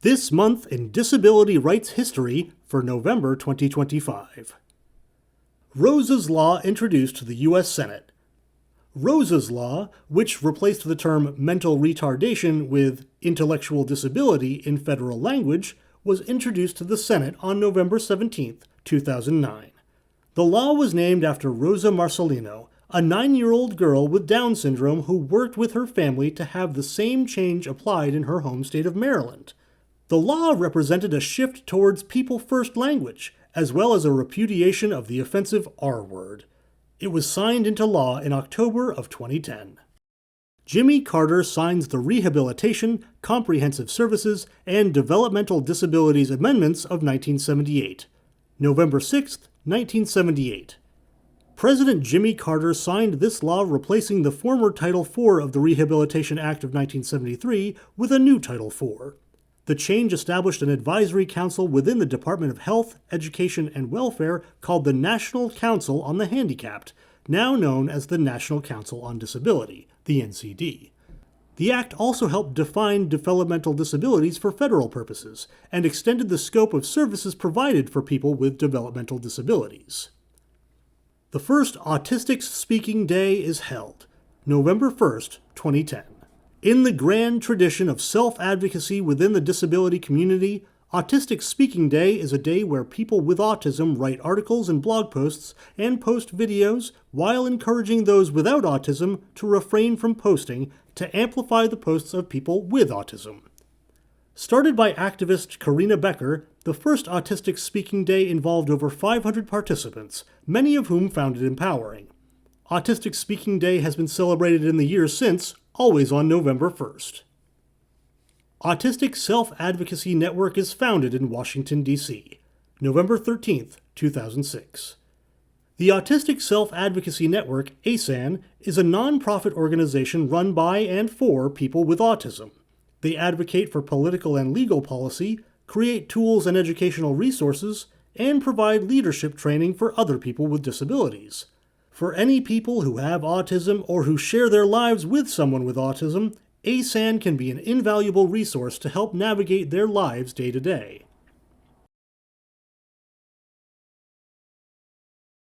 This month in disability rights history for November 2025. Rosa's Law introduced to the U.S. Senate. Rosa's Law, which replaced the term mental retardation with intellectual disability in federal language, was introduced to the Senate on November 17, 2009. The law was named after Rosa Marcelino, a 9-year-old girl with Down syndrome who worked with her family to have the same change applied in her home state of Maryland. The law represented a shift towards people-first language, as well as a repudiation of the offensive R word. It was signed into law in October of 2010. Jimmy Carter signs the Rehabilitation, Comprehensive Services, and Developmental Disabilities Amendments of 1978. November 6, 1978. President Jimmy Carter signed this law replacing the former Title IV of the Rehabilitation Act of 1973 with a new Title IV. The change established an advisory council within the Department of Health, Education, and Welfare called the National Council on the Handicapped, now known as the National Council on Disability, the NCD. The act also helped define developmental disabilities for federal purposes, and extended the scope of services provided for people with developmental disabilities. The first Autistic Speaking Day is held, November 1st, 2010. In the grand tradition of self-advocacy within the disability community, Autistic Speaking Day is a day where people with autism write articles and blog posts and post videos while encouraging those without autism to refrain from posting to amplify the posts of people with autism. Started by activist Karina Becker, the first Autistic Speaking Day involved over 500 participants, many of whom found it empowering. Autistic Speaking Day has been celebrated in the years since, always on November 1st. Autistic Self Advocacy Network is founded in Washington, D.C., November 13, 2006. The Autistic Self Advocacy Network, ASAN, is a non-profit organization run by and for people with autism. They advocate for political and legal policy, create tools and educational resources, and provide leadership training for other people with disabilities. For any people who have autism or who share their lives with someone with autism, ASAN can be an invaluable resource to help navigate their lives day to day.